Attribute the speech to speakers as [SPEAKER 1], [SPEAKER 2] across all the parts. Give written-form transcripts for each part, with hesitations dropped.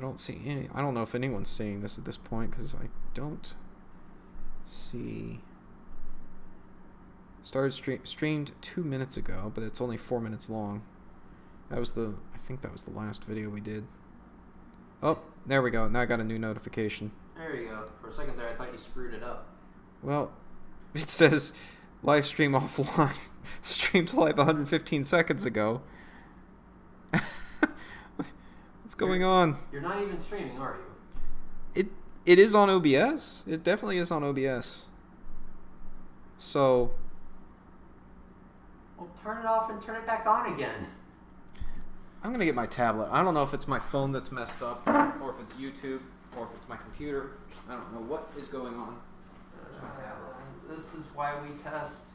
[SPEAKER 1] don't see any. I don't know if anyone's seeing this at this point because I don't see. Streamed 2 minutes ago, but it's only 4 minutes long. I think that was the last video we did. Oh, there we go. Now I got a new notification.
[SPEAKER 2] There you go. For a second there, I thought you screwed it up.
[SPEAKER 1] Well, it says live stream offline. Streamed live 115 seconds ago. What's going on?
[SPEAKER 2] You're not even streaming, are you?
[SPEAKER 1] It is on OBS. It definitely is on OBS. So...
[SPEAKER 2] Well, turn it off and turn it back on again.
[SPEAKER 1] I'm going to get my tablet. I don't know if it's my phone that's messed up, or if it's YouTube, or if it's my computer. I don't know what is going on.
[SPEAKER 2] This is why we test.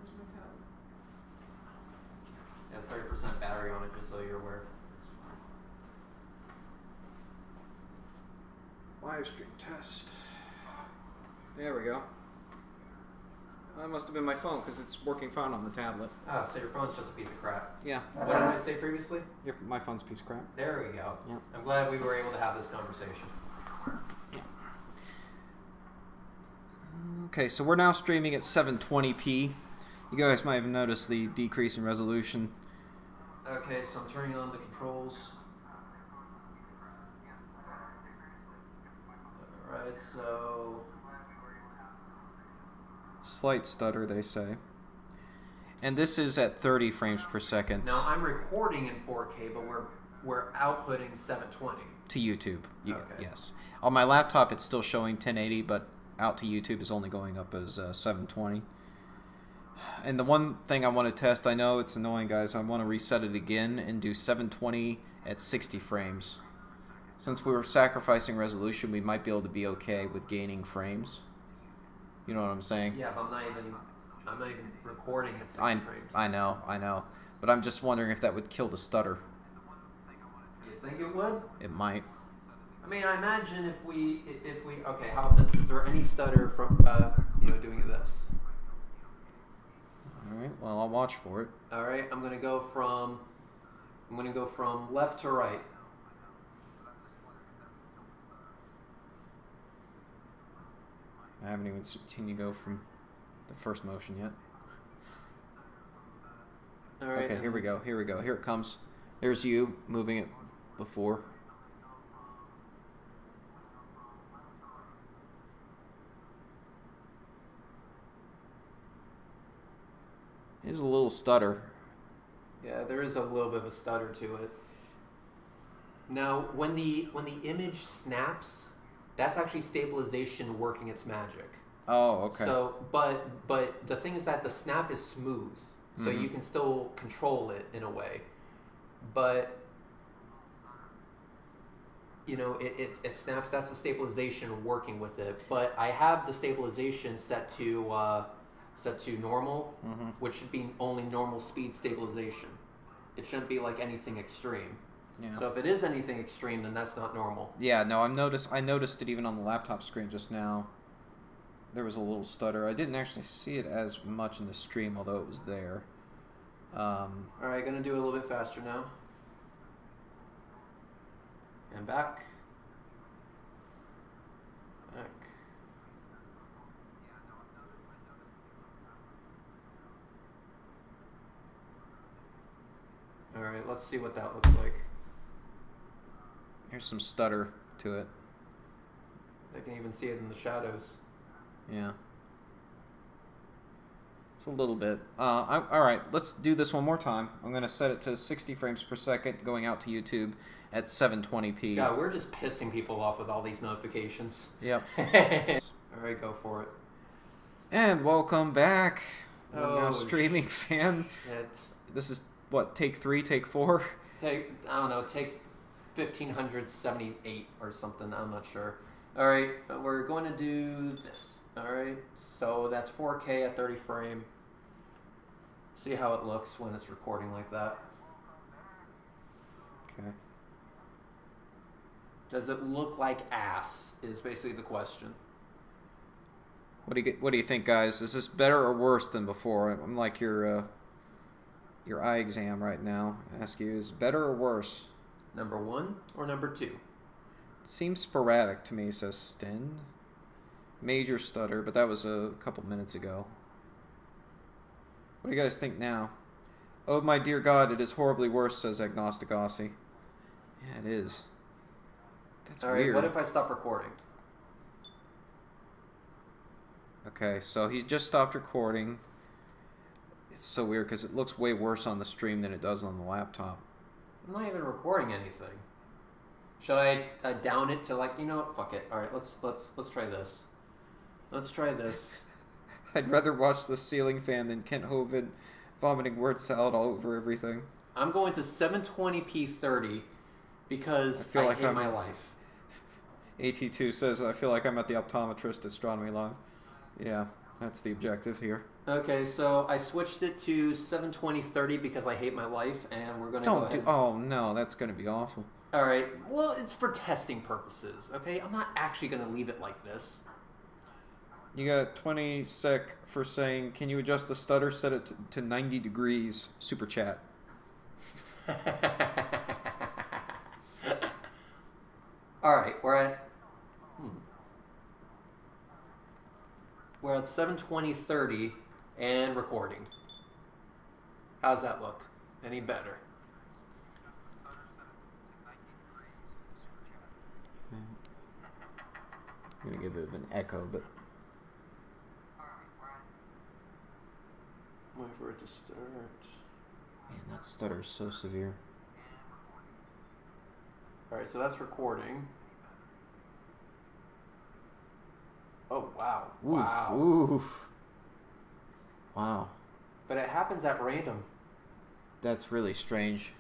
[SPEAKER 2] Where's my tablet? It has 30% battery on it, just so you're aware.
[SPEAKER 1] It's fine. Live stream test. There we go. That must have been my phone because it's working fine on the tablet.
[SPEAKER 2] Ah, so your phone's just a piece of crap.
[SPEAKER 1] Yeah.
[SPEAKER 2] What did I say previously?
[SPEAKER 1] My phone's a piece of crap.
[SPEAKER 2] There we go.
[SPEAKER 1] Yep.
[SPEAKER 2] I'm glad we were able to have this conversation.
[SPEAKER 1] Okay, so we're now streaming at 720p. You guys might have noticed the decrease in resolution.
[SPEAKER 2] Okay, so I'm turning on the controls. Alright, so...
[SPEAKER 1] Slight stutter, they say. And this is at 30 frames per second.
[SPEAKER 2] Now, I'm recording in 4K, but we're outputting 720.
[SPEAKER 1] To YouTube,
[SPEAKER 2] Okay.
[SPEAKER 1] yes. On my laptop, it's still showing 1080, but out to YouTube is only going up as 720. And the one thing I want to test, I know it's annoying, guys, I want to reset it again and do 720 at 60 frames. Since we were sacrificing resolution, we might be able to be okay with gaining frames. You know what I'm saying?
[SPEAKER 2] Yeah, but I'm not even recording at 60 frames.
[SPEAKER 1] I know. But I'm just wondering if that would kill the stutter.
[SPEAKER 2] You think it would?
[SPEAKER 1] It might.
[SPEAKER 2] I mean, I imagine if we okay, how about this? Is there any stutter from doing this?
[SPEAKER 1] All right. Well, I'll watch for it.
[SPEAKER 2] All right, I'm gonna go from left to right.
[SPEAKER 1] I haven't even seen you go from the first motion yet.
[SPEAKER 2] All right.
[SPEAKER 1] Okay, here we go. Here it comes. There's you moving it before. There's a little stutter.
[SPEAKER 2] Yeah, there is a little bit of a stutter to it. Now, when the image snaps, that's actually stabilization working its magic.
[SPEAKER 1] Oh, okay.
[SPEAKER 2] So, but the thing is that the snap is smooth, so you can still control it in a way. But it snaps. That's the stabilization working with it. But I have the stabilization set to normal, which should be only normal speed stabilization. It shouldn't be like anything extreme.
[SPEAKER 1] Yeah.
[SPEAKER 2] So if it is anything extreme, then that's not normal.
[SPEAKER 1] Yeah, no, I noticed it even on the laptop screen just now. There was a little stutter. I didn't actually see it as much in the stream, although it was there.
[SPEAKER 2] All right, gonna do it a little bit faster now. And back. Back. All right, let's see what that looks like.
[SPEAKER 1] Here's some stutter to it.
[SPEAKER 2] I can even see it in the shadows.
[SPEAKER 1] Yeah. It's a little bit. All right, let's do this one more time. I'm going to set it to 60 frames per second going out to YouTube at 720p.
[SPEAKER 2] God, we're just pissing people off with all these notifications.
[SPEAKER 1] Yep.
[SPEAKER 2] All right, go for it.
[SPEAKER 1] And welcome back. We're now
[SPEAKER 2] Oh,
[SPEAKER 1] streaming fan. This is, what, take 3, take 4?
[SPEAKER 2] Take 1578 or something. I'm not sure. All right, we're going to do this. All right, so that's 4K at 30 frame. See how it looks when it's recording like that.
[SPEAKER 1] Okay.
[SPEAKER 2] Does it look like ass? Is basically the question.
[SPEAKER 1] What do you think, guys? Is this better or worse than before? I'm like your eye exam right now. I ask you, is it better or worse?
[SPEAKER 2] Number 1 or number 2?
[SPEAKER 1] Seems sporadic to me, says Sten. Major stutter, but that was a couple minutes ago. What do you guys think now? Oh my dear God, it is horribly worse, says Agnostic Aussie. Yeah, it is. That's
[SPEAKER 2] All right,
[SPEAKER 1] weird.
[SPEAKER 2] what if I stop recording?
[SPEAKER 1] Okay, so he's just stopped recording. It's so weird because it looks way worse on the stream than it does on the laptop.
[SPEAKER 2] I'm not even recording anything. Should I down it to like, you know what? Fuck it. All right, let's try this. Let's try this.
[SPEAKER 1] I'd rather watch the ceiling fan than Kent Hovind vomiting word salad all over everything.
[SPEAKER 2] I'm going to 720p 30 because I hate my life.
[SPEAKER 1] AT2 says, I feel like I'm at the optometrist Astronomy Live. Yeah, that's the objective here.
[SPEAKER 2] Okay, so I switched it to 720 30 because I hate my life, and we're going to go ahead.
[SPEAKER 1] Oh, no, that's going to be awful.
[SPEAKER 2] All right, well, it's for testing purposes, okay? I'm not actually going to leave it like this.
[SPEAKER 1] You got 20 sec for saying, can you adjust the stutter, set it to 90 degrees, super chat.
[SPEAKER 2] All right, we're at 720 30 and recording. How's that look? Any better?
[SPEAKER 1] I'm going to give it an echo, but...
[SPEAKER 2] Wait for it to start.
[SPEAKER 1] Man, that stutter is so severe.
[SPEAKER 2] All right, so that's recording. Oh, wow.
[SPEAKER 1] Oof,
[SPEAKER 2] Wow.
[SPEAKER 1] Oof. Wow.
[SPEAKER 2] But it happens at random.
[SPEAKER 1] That's really strange.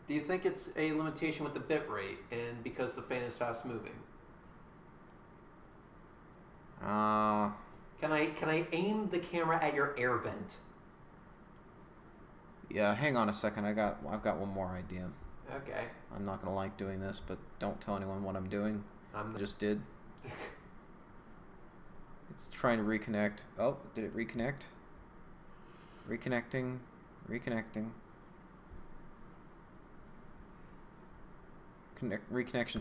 [SPEAKER 2] Do you think it's a limitation with the bit rate and because the fan is fast moving? Can I aim the camera at your air vent?
[SPEAKER 1] Yeah, hang on a second. I've got one more idea.
[SPEAKER 2] Okay.
[SPEAKER 1] I'm not gonna like doing this, but don't tell anyone what I'm doing. I just did. It's trying to reconnect. Oh, did it reconnect? Reconnecting. Reconnection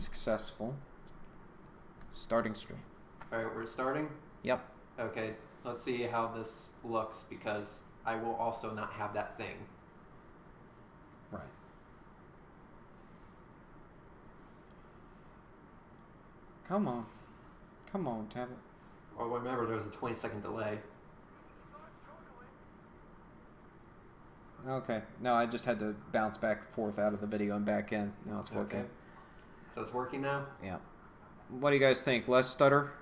[SPEAKER 1] successful. Starting stream.
[SPEAKER 2] All right, we're starting?
[SPEAKER 1] Yep.
[SPEAKER 2] Okay, let's see how this looks because I will also not have that thing.
[SPEAKER 1] Right. Come on, tablet.
[SPEAKER 2] Well, remember, there's a 20-second delay.
[SPEAKER 1] Okay. No, I just had to bounce back and forth out of the video and back in. Now it's working.
[SPEAKER 2] Okay. So it's working now?
[SPEAKER 1] Yeah. What do you guys think? Less stutter?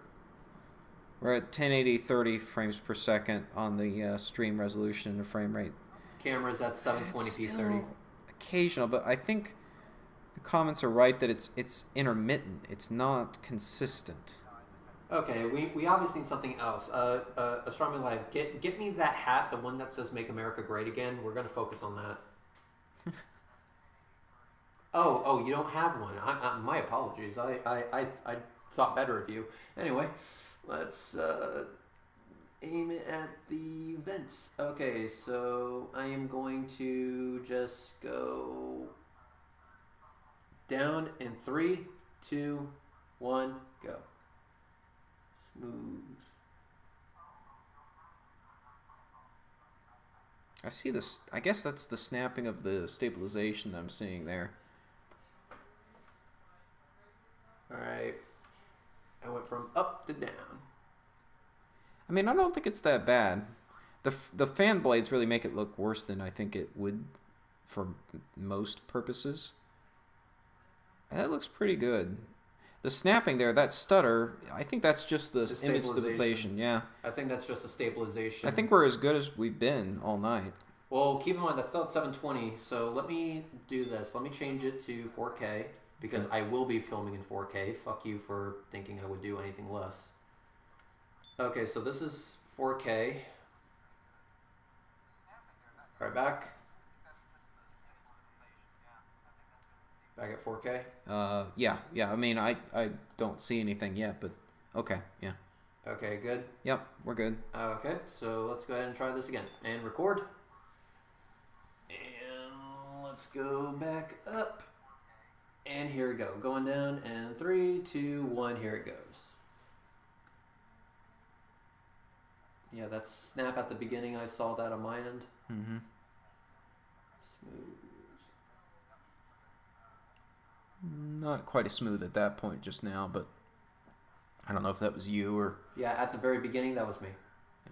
[SPEAKER 1] We're at 1080 30 frames per second on the stream resolution and frame rate.
[SPEAKER 2] Camera's at 720p 30.
[SPEAKER 1] Occasional, but I think the comments are right that it's intermittent. It's not consistent.
[SPEAKER 2] Okay, we obviously need something else. Astronomy Live, get me that hat, the one that says "Make America Great Again." We're gonna focus on that. oh, you don't have one. My apologies. I thought better of you. Anyway, let's aim it at the vents. Okay, so I am going to just go down in 3, 2, 1, go. Smooth.
[SPEAKER 1] I see this. I guess that's the snapping of the stabilization I'm seeing there.
[SPEAKER 2] Alright. I went from up to down.
[SPEAKER 1] I mean, I don't think it's that bad. The fan blades really make it look worse than I think it would for most purposes. That looks pretty good. The snapping there, that stutter, I think that's just the image stabilization. Yeah.
[SPEAKER 2] I think that's just a stabilization.
[SPEAKER 1] I think we're as good as we've been all night.
[SPEAKER 2] Well, keep in mind, that's still at 720, so let me do this. Let me change it to 4K, because I will be filming in 4K. Fuck you for thinking I would do anything less. Okay, so this is 4K. Right back. Back at 4K?
[SPEAKER 1] Yeah. I mean, I don't see anything yet, but okay, yeah.
[SPEAKER 2] Okay, good?
[SPEAKER 1] Yep, we're good.
[SPEAKER 2] Okay, so let's go ahead and try this again. And record. Let's go back up. And here we go. Going down. And 3, 2, 1. Here it goes. Yeah, that's snap at the beginning. I saw that on my end.
[SPEAKER 1] Mm-hmm.
[SPEAKER 2] Smooth.
[SPEAKER 1] Not quite as smooth at that point just now, but I don't know if that was you or...
[SPEAKER 2] Yeah, at the very beginning, that was me.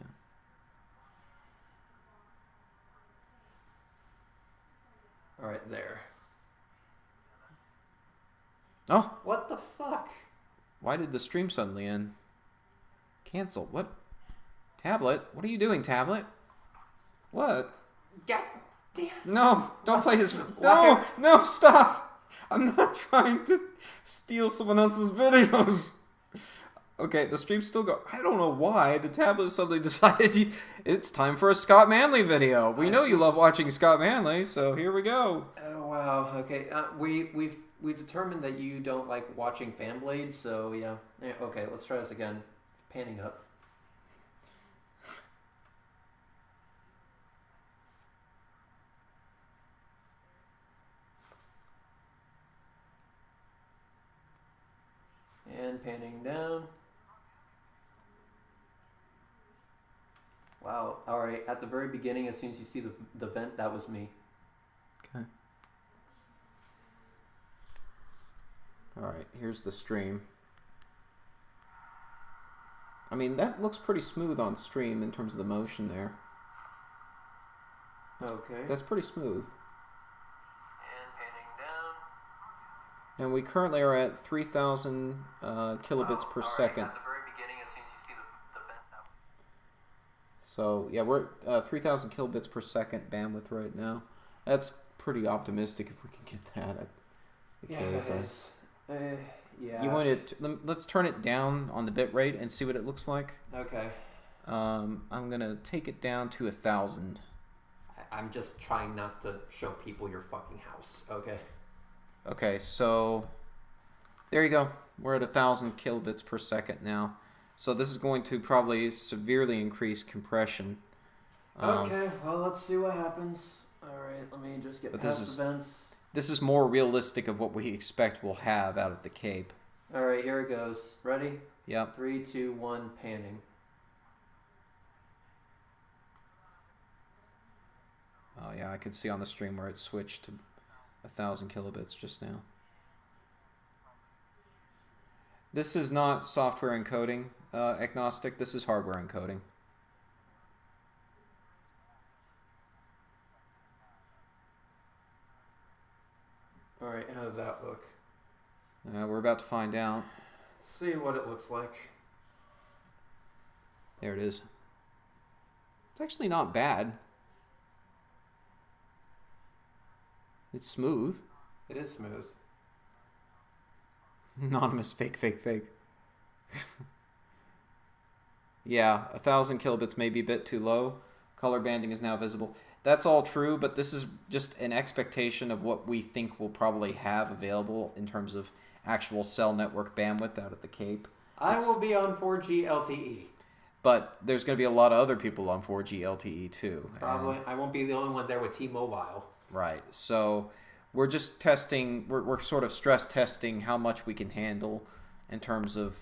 [SPEAKER 1] Yeah.
[SPEAKER 2] All right, there.
[SPEAKER 1] Oh!
[SPEAKER 2] What the fuck?
[SPEAKER 1] Why did the stream suddenly end? Cancel. What? Tablet? What are you doing, tablet? What?
[SPEAKER 2] God damn.
[SPEAKER 1] No! Don't play his... No! No, stop! I'm not trying to steal someone else's videos. Okay, the stream's still going. I don't know why the tablet suddenly decided it's time for a Scott Manley video. We know you love watching Scott Manley, so here we go.
[SPEAKER 2] Oh wow. Okay. We've determined that you don't like watching fan blades, so yeah. Okay, let's try this again. Panning up. And panning down. Wow. All right. At the very beginning, as soon as you see the vent, that was me.
[SPEAKER 1] Okay. All right. Here's the stream. I mean, that looks pretty smooth on stream in terms of the motion there.
[SPEAKER 2] Okay.
[SPEAKER 1] That's pretty smooth.
[SPEAKER 2] And panning down.
[SPEAKER 1] And we currently are at 3,000 kilobits per second.
[SPEAKER 2] At the very beginning, as soon as you see the vent.
[SPEAKER 1] So, yeah, we're at 3,000 kilobits per second bandwidth right now. That's pretty optimistic if we can get that at the cave,
[SPEAKER 2] it is. Yeah.
[SPEAKER 1] You want it? Let's turn it down on the bit rate and see what it looks like.
[SPEAKER 2] Okay.
[SPEAKER 1] I'm gonna take it down to 1,000.
[SPEAKER 2] I'm just trying not to show people your fucking house. Okay.
[SPEAKER 1] Okay, so there you go. We're at 1,000 kilobits per second now. So this is going to probably severely increase compression.
[SPEAKER 2] Okay, well, let's see what happens. All right, let me just get past the vents.
[SPEAKER 1] This is more realistic of what we expect we'll have out at the Cape.
[SPEAKER 2] All right, here it goes. Ready?
[SPEAKER 1] Yep.
[SPEAKER 2] 3, 2, 1, panning.
[SPEAKER 1] Oh yeah, I could see on the stream where it switched to 1,000 kilobits just now. This is not software encoding agnostic. This is hardware encoding.
[SPEAKER 2] All right, how does that look?
[SPEAKER 1] We're about to find out.
[SPEAKER 2] Let's see what it looks like.
[SPEAKER 1] There it is. It's actually not bad. It's smooth.
[SPEAKER 2] It is smooth.
[SPEAKER 1] Anonymous fake. Yeah, 1,000 kilobits may be a bit too low. Color banding is now visible. That's all true, but this is just an expectation of what we think we'll probably have available in terms of actual cell network bandwidth out at the Cape.
[SPEAKER 2] I will be on 4G LTE.
[SPEAKER 1] But there's going to be a lot of other people on 4G LTE too.
[SPEAKER 2] Probably. I won't be the only one there with T-Mobile.
[SPEAKER 1] Right. So we're just testing, we're sort of stress testing how much we can handle in terms of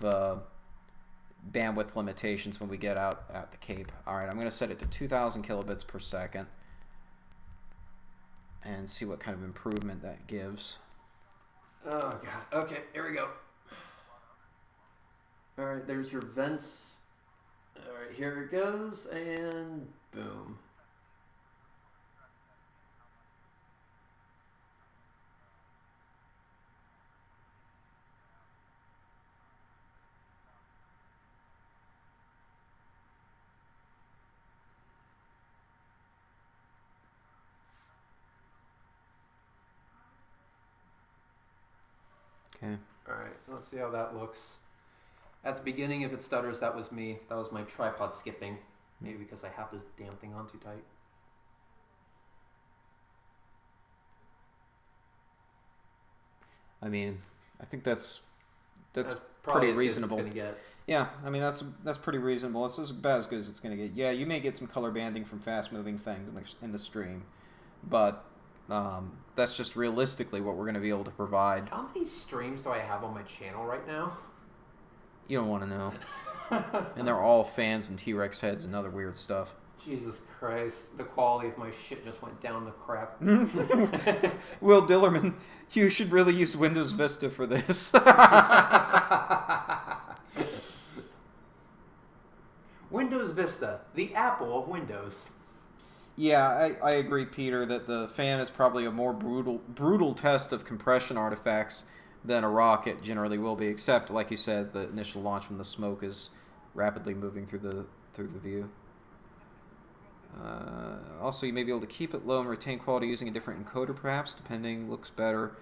[SPEAKER 1] bandwidth limitations when we get out at the Cape. All right, I'm going to set it to 2,000 kilobits per second and see what kind of improvement that gives.
[SPEAKER 2] Oh, God. Okay, here we go. All right, there's your vents. All right, here it goes, and boom.
[SPEAKER 1] Okay.
[SPEAKER 2] All right, let's see how that looks. At the beginning, if it stutters, that was me. That was my tripod skipping. Maybe because I have this damn thing on too tight.
[SPEAKER 1] I mean, I think that's
[SPEAKER 2] probably
[SPEAKER 1] pretty reasonable.
[SPEAKER 2] As good as it's gonna get.
[SPEAKER 1] Yeah, I mean that's pretty reasonable. It's about as good as it's going to get. Yeah, you may get some color banding from fast moving things in the stream, but that's just realistically what we're going to be able to provide.
[SPEAKER 2] How many streams do I have on my channel right now?
[SPEAKER 1] You don't want to know. And they're all fans and T-Rex heads and other weird stuff.
[SPEAKER 2] Jesus Christ, the quality of my shit just went down the crap.
[SPEAKER 1] Will Dillerman, you should really use Windows Vista for this.
[SPEAKER 2] Windows Vista, the Apple of Windows.
[SPEAKER 1] Yeah, I agree, Peter, that the fan is probably a more brutal test of compression artifacts than a rocket generally will be, except, like you said, the initial launch when the smoke is rapidly moving through the view. Also, you may be able to keep it low and retain quality using a different encoder, perhaps, depending. Looks better.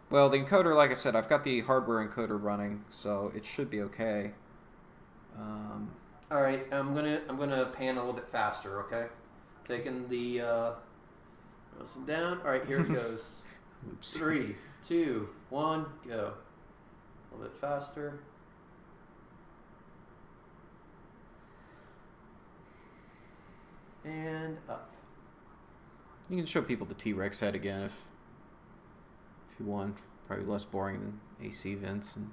[SPEAKER 1] Well, the encoder, like I said, I've got the hardware encoder running, so it should be okay.
[SPEAKER 2] All right, I'm gonna pan a little bit faster, okay? Taking the listen down. All right, here it goes. 3, 2, 1, go. A little bit faster. And up.
[SPEAKER 1] You can show people the T-Rex head again if you want. Probably less boring than AC vents and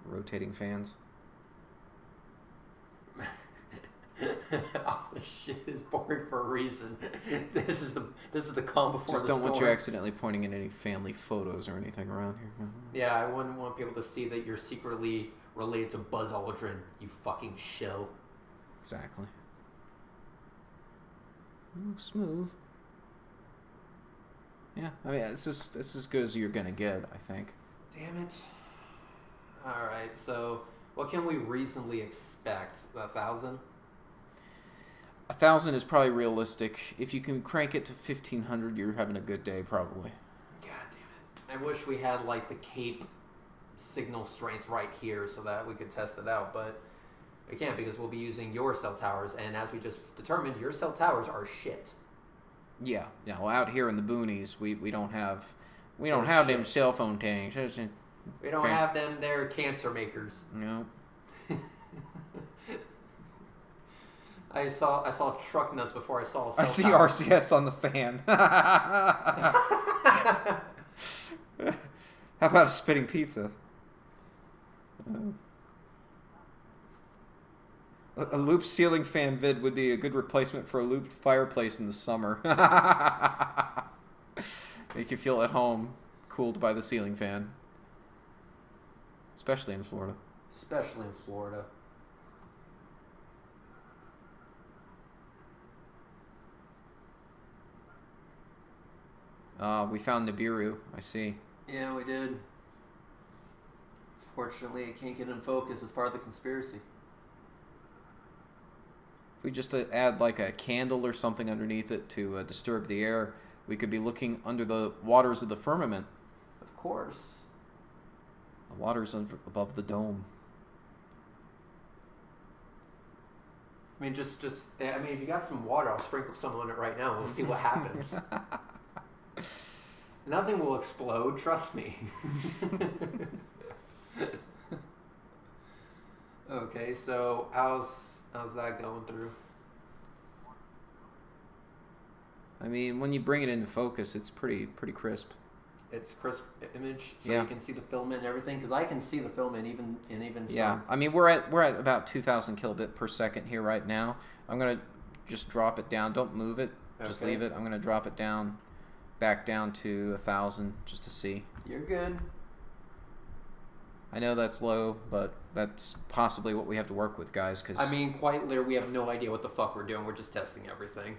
[SPEAKER 1] rotating fans.
[SPEAKER 2] Oh, this shit is boring for a reason. This is the calm before
[SPEAKER 1] Just
[SPEAKER 2] the
[SPEAKER 1] don't
[SPEAKER 2] storm.
[SPEAKER 1] want you accidentally pointing in any family photos or anything around here.
[SPEAKER 2] Yeah, I wouldn't want people to see that you're secretly related to Buzz Aldrin, you fucking shill.
[SPEAKER 1] Exactly. Looks smooth. Yeah, I mean, it's as good as you're gonna get, I think.
[SPEAKER 2] Damn it. Alright, so what can we reasonably expect? 1,000?
[SPEAKER 1] 1,000 is probably realistic. If you can crank it to 1,500, you're having a good day, probably.
[SPEAKER 2] God damn it. I wish we had, like, the Cape signal strength right here so that we could test it out, but we can't because we'll be using your cell towers, and as we just determined, your cell towers are shit.
[SPEAKER 1] Yeah. Well, out here in the boonies, we don't have
[SPEAKER 2] They're
[SPEAKER 1] them
[SPEAKER 2] shit.
[SPEAKER 1] cell phone tanks.
[SPEAKER 2] We don't have them, they're cancer makers.
[SPEAKER 1] No.
[SPEAKER 2] I saw truck nuts before I saw a cell
[SPEAKER 1] I see
[SPEAKER 2] tower.
[SPEAKER 1] RCS on the fan. How about a spitting pizza? A looped ceiling fan vid would be a good replacement for a looped fireplace in the summer. Make you feel at home, cooled by the ceiling fan. Especially in Florida.
[SPEAKER 2] Especially in Florida.
[SPEAKER 1] We found Nibiru, I see.
[SPEAKER 2] Yeah, we did. Fortunately, it can't get in focus as part of the conspiracy.
[SPEAKER 1] If we just add like a candle or something underneath it to disturb the air, we could be looking under the waters of the firmament.
[SPEAKER 2] Of course.
[SPEAKER 1] The waters above the dome.
[SPEAKER 2] I mean, if you got some water, I'll sprinkle some on it right now. We'll see what happens. Nothing will explode, trust me. Okay, so how's that going through?
[SPEAKER 1] I mean, when you bring it into focus, it's pretty crisp.
[SPEAKER 2] It's crisp image, so
[SPEAKER 1] Yeah.
[SPEAKER 2] you can see the filament and everything. Because I can see the filament even
[SPEAKER 1] Yeah,
[SPEAKER 2] some.
[SPEAKER 1] I mean we're at about 2,000 kilobit per second here right now. I'm gonna just drop it down. Don't move it. Just
[SPEAKER 2] Okay.
[SPEAKER 1] leave it. I'm gonna drop it down, back down to 1,000 just to see.
[SPEAKER 2] You're good.
[SPEAKER 1] I know that's low, but that's possibly what we have to work with, guys. Cause
[SPEAKER 2] I mean, quite literally, we have no idea what the fuck we're doing. We're just testing everything.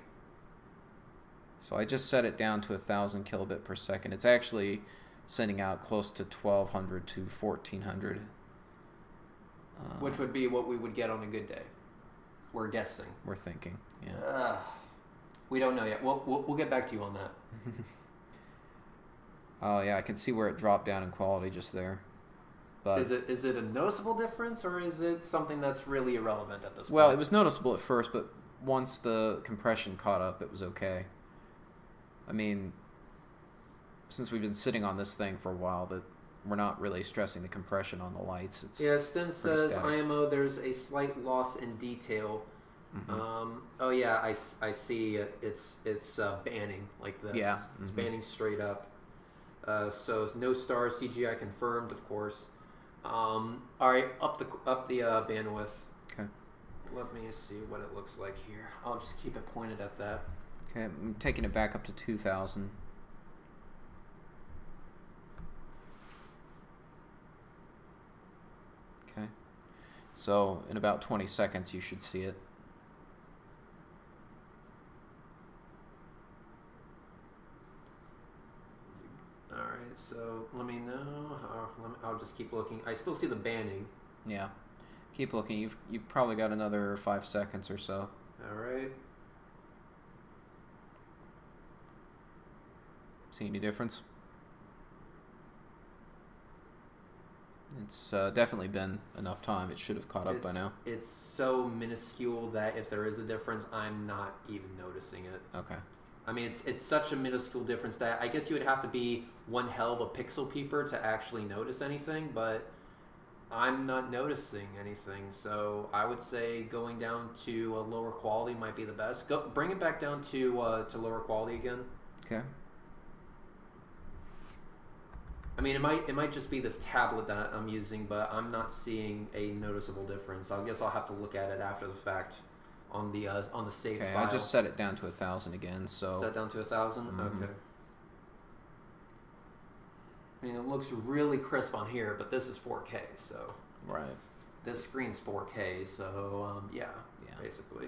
[SPEAKER 1] so I just set it down to 1,000 kilobit per second. It's actually sending out close to 1,200 to 1,400.
[SPEAKER 2] Which would be what we would get on a good day. We're guessing.
[SPEAKER 1] We're thinking, yeah.
[SPEAKER 2] We don't know yet. We'll get back to you on that.
[SPEAKER 1] Oh yeah, I can see where it dropped down in quality just there. But
[SPEAKER 2] Is it a noticeable difference, or is it something that's really irrelevant at this point?
[SPEAKER 1] well, it was noticeable at first, but once the compression caught up, it was okay. I mean, since we've been sitting on this thing for a while, that we're not really stressing the compression on the lights. It's
[SPEAKER 2] Yeah, Sten says
[SPEAKER 1] static.
[SPEAKER 2] IMO. There's a slight loss in detail.
[SPEAKER 1] Mhm.
[SPEAKER 2] Oh yeah, I see it. It's banning like this.
[SPEAKER 1] Yeah,
[SPEAKER 2] It's
[SPEAKER 1] mhm.
[SPEAKER 2] banning straight up. So it's no star CGI confirmed, of course. All right, up the bandwidth.
[SPEAKER 1] Okay.
[SPEAKER 2] Let me see what it looks like here. I'll just keep it pointed at that.
[SPEAKER 1] Okay, I'm taking it back up to 2,000. Okay. So in about 20 seconds, you should see it.
[SPEAKER 2] All right, so let me know. I'll just keep looking. I still see the banning.
[SPEAKER 1] Yeah. Keep looking. You've probably got another 5 seconds or so.
[SPEAKER 2] All right.
[SPEAKER 1] See any difference? It's definitely been enough time. It should have caught up by now.
[SPEAKER 2] It's so minuscule that if there is a difference, I'm not even noticing it.
[SPEAKER 1] Okay.
[SPEAKER 2] I mean, it's such a minuscule difference that I guess you would have to be one hell of a pixel peeper to actually notice anything, but I'm not noticing anything. So I would say going down to a lower quality might be the best. Bring it back down to lower quality again.
[SPEAKER 1] Okay.
[SPEAKER 2] I mean, it might just be this tablet that I'm using, but I'm not seeing a noticeable difference. I guess I'll have to look at it after the fact on the save
[SPEAKER 1] Okay,
[SPEAKER 2] file.
[SPEAKER 1] I just set it down to 1,000 again. So
[SPEAKER 2] Set down to 1,000.
[SPEAKER 1] Mhm.
[SPEAKER 2] Okay. I mean, it looks really crisp on here, but this is 4K, so
[SPEAKER 1] right.
[SPEAKER 2] this screen's 4K, so yeah, basically.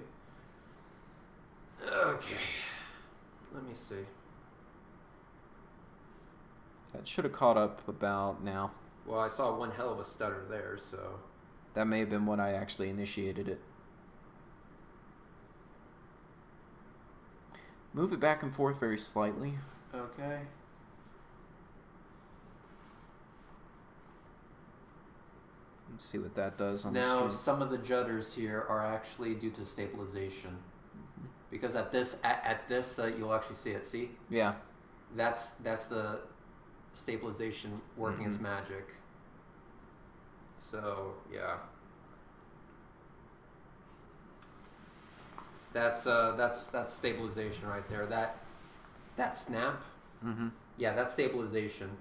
[SPEAKER 2] Okay, let me see.
[SPEAKER 1] That should have caught up about now.
[SPEAKER 2] Well, I saw one hell of a stutter there, so
[SPEAKER 1] That may have been when I actually initiated it. Move it back and forth very slightly.
[SPEAKER 2] okay.
[SPEAKER 1] Let's see what that does on the
[SPEAKER 2] Now,
[SPEAKER 1] screen.
[SPEAKER 2] some of the judders here are actually due to stabilization, because at this you'll actually see it. See,
[SPEAKER 1] Yeah.
[SPEAKER 2] that's the stabilization working its magic. So yeah, that's stabilization right there. That snap,
[SPEAKER 1] Mm-hmm.
[SPEAKER 2] yeah, that's stabilization.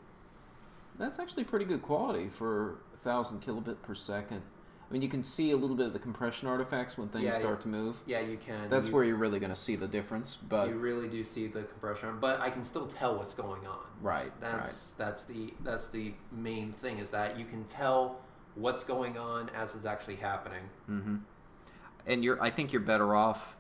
[SPEAKER 1] That's actually pretty good quality for 1,000 kilobit per second. I mean, you can see a little bit of the compression artifacts when things
[SPEAKER 2] Yeah,
[SPEAKER 1] start to move.
[SPEAKER 2] Yeah, you can.
[SPEAKER 1] That's where you're really going to see the difference. But
[SPEAKER 2] you really do see the compression, but I can still tell what's going on.
[SPEAKER 1] right,
[SPEAKER 2] That's the main thing, is that you can tell what's going on as it's actually happening.
[SPEAKER 1] Mm-hmm. And I think you're better off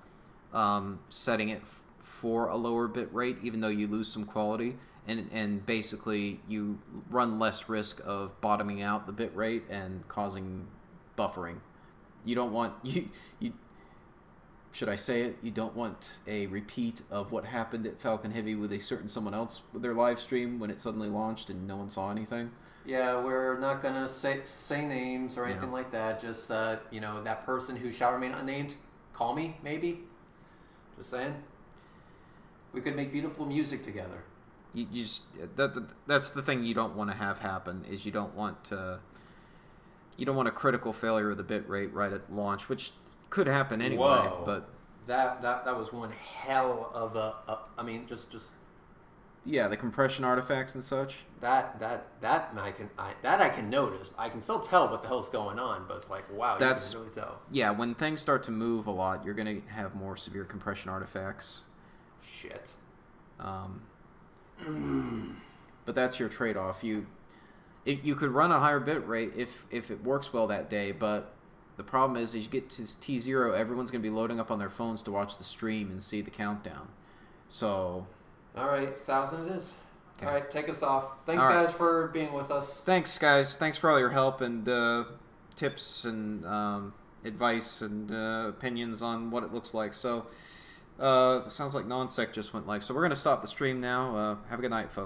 [SPEAKER 1] setting it for a lower bit rate, even though you lose some quality, and basically you run less risk of bottoming out the bit rate and causing buffering. You don't want you should I say it? You don't want a repeat of what happened at Falcon Heavy with a certain someone else with their live stream when it suddenly launched and no one saw anything.
[SPEAKER 2] Yeah, we're not gonna say names or anything like that. Just that person who shall remain unnamed. Call me, maybe. Just saying. We could make beautiful music together.
[SPEAKER 1] You just that's the thing you don't want to have happen, is you don't want a critical failure of the bit rate right at launch, which could happen anyway.
[SPEAKER 2] Whoa.
[SPEAKER 1] But
[SPEAKER 2] that was one hell of I mean, just
[SPEAKER 1] yeah, the compression artifacts and such.
[SPEAKER 2] that I can notice. I can still tell what the hell's going on, but it's like, wow, you can really tell.
[SPEAKER 1] Yeah, when things start to move a lot, you're gonna have more severe compression artifacts.
[SPEAKER 2] Shit.
[SPEAKER 1] But that's your trade-off. You could run a higher bit rate if it works well that day, but the problem is, as you get to T0, everyone's going to be loading up on their phones to watch the stream and see the countdown. So,
[SPEAKER 2] all right, 1,000 it is.
[SPEAKER 1] Okay.
[SPEAKER 2] All right, take us off. Thanks,
[SPEAKER 1] All right.
[SPEAKER 2] guys, for being with us.
[SPEAKER 1] thanks, guys. Thanks for all your help and tips and advice and opinions on what it looks like. So, sounds like NonSec just went live. So we're going to stop the stream now. Have a good night, folks.